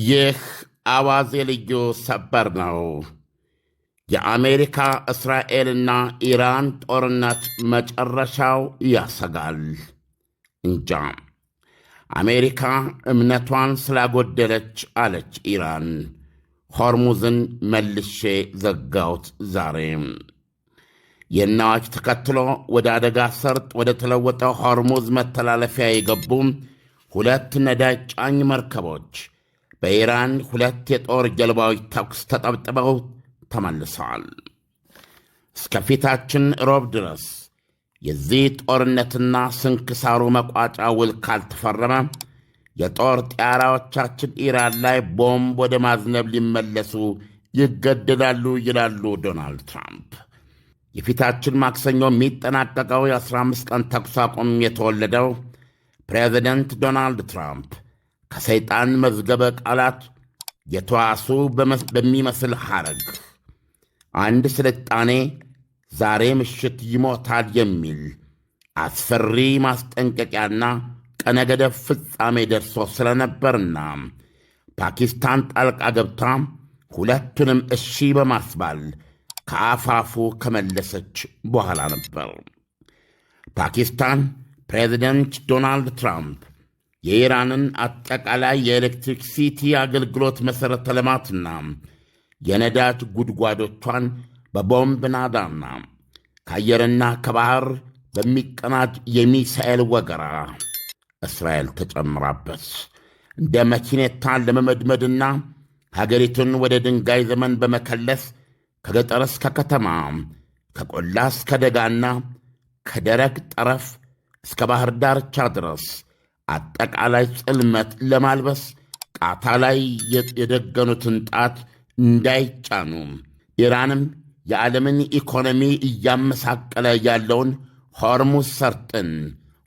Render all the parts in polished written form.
ይህ አዋዜ ልዩ ሰበር ነው። የአሜሪካ እስራኤልና ኢራን ጦርነት መጨረሻው ያሰጋል። እንጃ አሜሪካ እምነቷን ስላጎደለች አለች ኢራን፣ ሆርሙዝን መልሼ ዘጋሁት ዛሬ። የናዋጅ ተከትሎ ወደ አደጋ ሰርጥ ወደ ተለወጠው ሆርሙዝ መተላለፊያ የገቡ ሁለት ነዳጅ ጫኝ መርከቦች በኢራን ሁለት የጦር ጀልባዎች ተኩስ ተጠብጥበው ተመልሰዋል። እስከ ፊታችን ሮብ ድረስ የዚህ ጦርነትና ስንክሳሩ መቋጫ ውል ካልተፈረመ የጦር ጢያራዎቻችን ኢራን ላይ ቦምብ ወደ ማዝነብ ሊመለሱ ይገደዳሉ ይላሉ ዶናልድ ትራምፕ። የፊታችን ማክሰኞ የሚጠናቀቀው የ15 ቀን ተኩስ አቁም የተወለደው ፕሬዚደንት ዶናልድ ትራምፕ ከሰይጣን መዝገበ ቃላት የተዋሱ በሚመስል ሐረግ አንድ ስልጣኔ ዛሬ ምሽት ይሞታል የሚል አስፈሪ ማስጠንቀቂያና ቀነገደብ ፍጻሜ ደርሶ ስለነበርና ፓኪስታን ጣልቃ ገብታ ሁለቱንም እሺ በማስባል ከአፋፉ ከመለሰች በኋላ ነበር። ፓኪስታን ፕሬዚደንት ዶናልድ ትራምፕ የኢራንን አጠቃላይ የኤሌክትሪክ ሲቲ አገልግሎት መሠረተ ልማትና የነዳጅ ጉድጓዶቿን በቦምብ ናዳና ከአየርና ከባሕር በሚቀናጅ የሚሳኤል ወገራ እስራኤል ተጨምራበት እንደ መኪኔታን ለመመድመድና ሀገሪቱን ወደ ድንጋይ ዘመን በመከለስ ከገጠር እስከ ከተማ ከቆላ እስከ ደጋና ከደረቅ ጠረፍ እስከ ባሕር ዳርቻ ድረስ አጠቃላይ ጽልመት ለማልበስ ቃታ ላይ የደገኑትን ጣት እንዳይጫኑ ኢራንም የዓለምን ኢኮኖሚ እያመሳቀለ ያለውን ሆርሙዝ ሰርጥን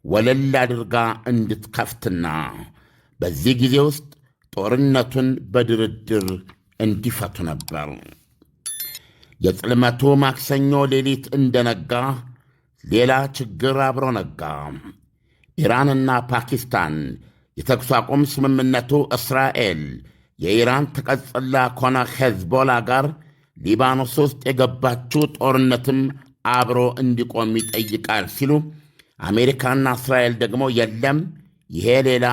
ወለል አድርጋ እንድትከፍትና በዚህ ጊዜ ውስጥ ጦርነቱን በድርድር እንዲፈቱ ነበር። የጽልመቱ ማክሰኞ ሌሊት እንደነጋ ሌላ ችግር አብሮ ነጋ። ኢራንና ፓኪስታን የተኩስ አቁም ስምምነቱ እስራኤል የኢራን ተቀጽላ ኮነ ሄዝቦላ ጋር ሊባኖስ ውስጥ የገባችው ጦርነትም አብሮ እንዲቆም ይጠይቃል ሲሉ፣ አሜሪካና እስራኤል ደግሞ የለም ይሄ ሌላ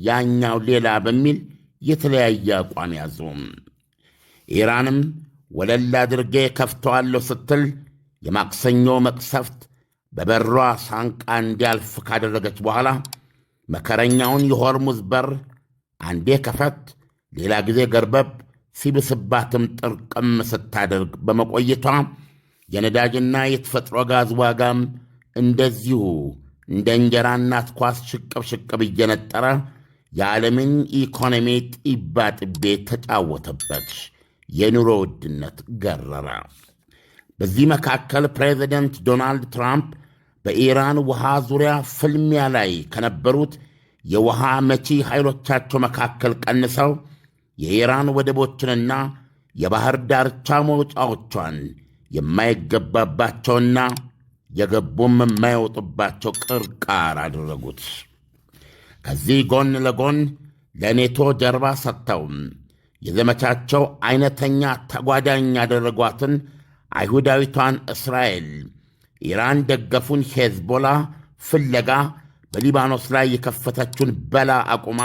ያኛው ሌላ በሚል የተለያየ አቋም ያዙ። ኢራንም ወለል አድርጌ ከፍተዋለሁ ስትል የማክሰኞ መቅሰፍት በበሯ ሳንቃ እንዲያልፍ ካደረገች በኋላ መከረኛውን የሆርሙዝ በር አንዴ ከፈት ሌላ ጊዜ ገርበብ ሲብስባትም ጥርቅም ስታደርግ በመቆየቷ የነዳጅና የተፈጥሮ ጋዝ ዋጋም እንደዚሁ እንደ እንጀራ እናት ኳስ ሽቅብ ሽቅብ እየነጠረ የዓለምን ኢኮኖሚ ጢባ ጥቤ ተጫወተበት። የኑሮ ውድነት ገረረ። በዚህ መካከል ፕሬዚደንት ዶናልድ ትራምፕ በኢራን ውሃ ዙሪያ ፍልሚያ ላይ ከነበሩት የውሃ መቺ ኃይሎቻቸው መካከል ቀንሰው የኢራን ወደቦችንና የባሕር ዳርቻ መውጫዎቿን የማይገባባቸውና የገቡም የማይወጡባቸው ቅርቃር አደረጉት። ከዚህ ጎን ለጎን ለኔቶ ጀርባ ሰጥተው የዘመቻቸው ዐይነተኛ ተጓዳኝ ያደረጓትን አይሁዳዊቷን እስራኤል ኢራን ደገፉን ሄዝቦላ ፍለጋ በሊባኖስ ላይ የከፈተችውን በላ አቁማ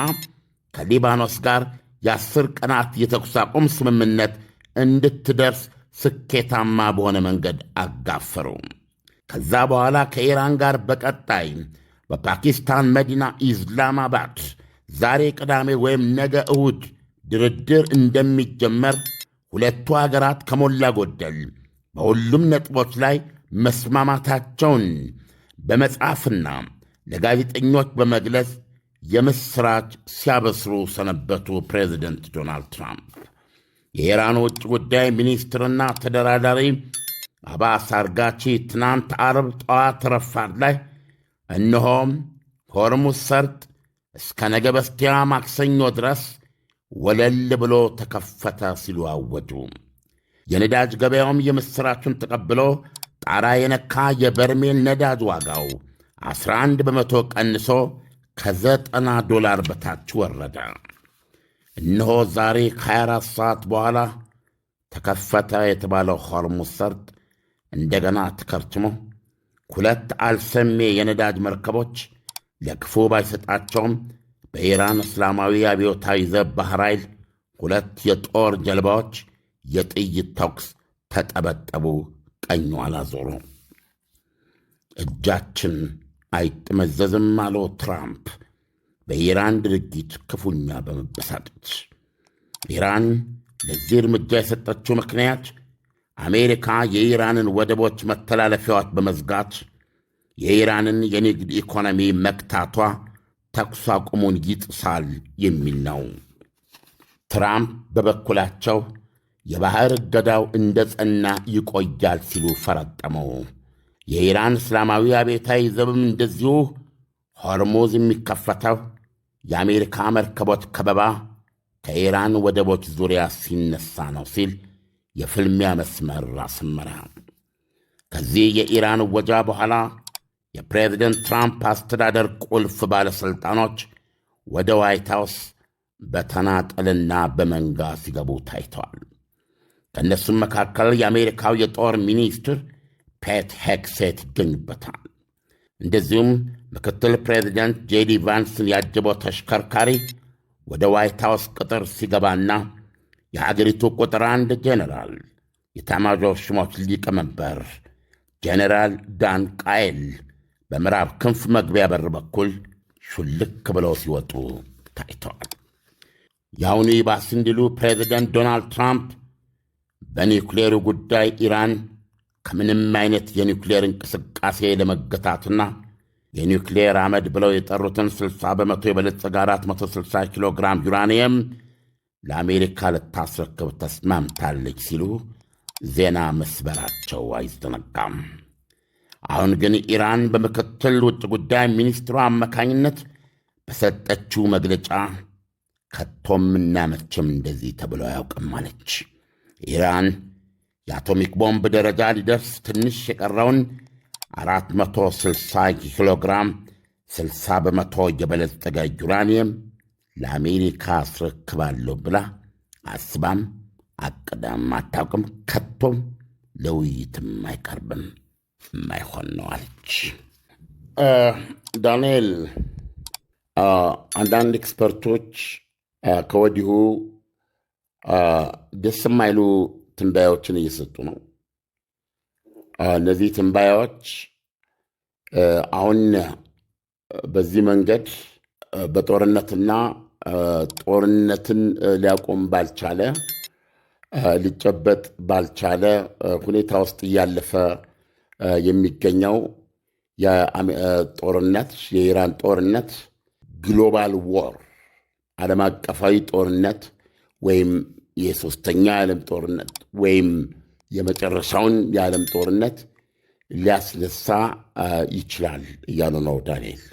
ከሊባኖስ ጋር የ10 ቀናት የተኩስ አቁም ስምምነት እንድትደርስ ስኬታማ በሆነ መንገድ አጋፈሩ። ከዛ በኋላ ከኢራን ጋር በቀጣይ በፓኪስታን መዲና ኢስላማባድ ዛሬ ቅዳሜ ወይም ነገ እሁድ ድርድር እንደሚጀመር ሁለቱ አገራት ከሞላ ጎደል በሁሉም ነጥቦች ላይ መስማማታቸውን በመጻፍና ለጋዜጠኞች በመግለጽ የምሥራች ሲያበስሩ ሰነበቱ። ፕሬዚደንት ዶናልድ ትራምፕ የኢራን ውጭ ጉዳይ ሚኒስትርና ተደራዳሪ አባስ አርጋቺ ትናንት ዓርብ ጠዋት ረፋድ ላይ እነሆም ሆርሙዝ ሰርጥ እስከ ነገ በስቲያ ማክሰኞ ድረስ ወለል ብሎ ተከፈተ ሲሉ አወጁ። የነዳጅ ገበያውም የምሥራቹን ተቀብሎ ጣራ የነካ የበርሜል ነዳጅ ዋጋው 11 በመቶ ቀንሶ $90 በታች ወረደ። እነሆ ዛሬ ከ24 ሰዓት በኋላ ተከፈተ የተባለው ሆርሙዝ ሰርጥ እንደገና ተከርችሞ 2 አልሰሜ የነዳጅ መርከቦች ለክፉ ባይሰጣቸውም በኢራን እስላማዊ አብዮታዊ ዘብ ባሕር ኃይል 2 የጦር ጀልባዎች የጥይት ተኩስ ተጠበጠቡ፣ ቀኙ አላዞሩ። እጃችን አይጥመዘዝም አለው ትራምፕ በኢራን ድርጊት ክፉኛ በመበሳጨት። ኢራን ለዚህ እርምጃ የሰጠችው ምክንያት አሜሪካ የኢራንን ወደቦች መተላለፊያዎች በመዝጋት የኢራንን የንግድ ኢኮኖሚ መክታቷ ተኩስ አቁሙን ይጥሳል የሚል ነው። ትራምፕ በበኩላቸው የባሕር እገዳው እንደ ጸና ይቆያል ሲሉ ፈረጠመው። የኢራን እስላማዊ አብዮታዊ ዘብም እንደዚሁ ሆርሙዝ የሚከፈተው የአሜሪካ መርከቦች ከበባ ከኢራን ወደቦች ዙሪያ ሲነሳ ነው ሲል የፍልሚያ መስመር አሰመረ። ከዚህ የኢራን ወጃ በኋላ የፕሬዝደንት ትራምፕ አስተዳደር ቁልፍ ባለሥልጣኖች ወደ ዋይት ሃውስ በተናጠልና በመንጋ ሲገቡ ታይተዋል። ከእነሱም መካከል የአሜሪካው የጦር ሚኒስትር ፔት ሄግሴት ይገኙበታል። እንደዚሁም ምክትል ፕሬዚደንት ጄዲ ቫንስን ያጀበው ተሽከርካሪ ወደ ዋይት ሃውስ ቅጥር ሲገባና የአገሪቱ ቁጥር 1 ጄኔራል የኤታማዦር ሹሞች ሊቀመንበር ጄኔራል ዳን ቃየል በምዕራብ ክንፍ መግቢያ በር በኩል ሹልክ ብለው ሲወጡ ታይተዋል። የአሁኑ ይባስ እንዲሉ ፕሬዚደንት ዶናልድ ትራምፕ በኒውክሌሩ ጉዳይ ኢራን ከምንም አይነት የኒውክሌር እንቅስቃሴ ለመገታትና የኒውክሌር አመድ ብለው የጠሩትን 60 በመቶ የበለጸገ 460 ኪሎ ግራም ዩራኒየም ለአሜሪካ ልታስረክብ ተስማምታለች ሲሉ ዜና መስበራቸው አይዘነጋም። አሁን ግን ኢራን በምክትል ውጭ ጉዳይ ሚኒስትሯ አማካኝነት በሰጠችው መግለጫ ከቶምና መቼም እንደዚህ ተብሎ አያውቅም አለች። ኢራን የአቶሚክ ቦምብ ደረጃ ሊደርስ ትንሽ የቀረውን 460 ኪሎ ግራም 60 በመቶ የበለጸገ ዩራኒየም ለአሜሪካ አስረክባለሁ ብላ አስባም አቅዳም አታውቅም። ከቶም ለውይይትም አይቀርብም፣ የማይሆን ነው አለች። ዳንኤል፣ አንዳንድ ኤክስፐርቶች ከወዲሁ ደስ የማይሉ ትንባያዎችን እየሰጡ ነው። እነዚህ ትንባያዎች አሁን በዚህ መንገድ በጦርነትና ጦርነትን ሊያቆም ባልቻለ ሊጨበጥ ባልቻለ ሁኔታ ውስጥ እያለፈ የሚገኘው ጦርነት የኢራን ጦርነት ግሎባል ዎር ዓለም አቀፋዊ ጦርነት ወይም የሦስተኛ የዓለም ጦርነት ወይም የመጨረሻውን የዓለም ጦርነት ሊያስነሳ ይችላል እያሉ ነው ዳንኤል።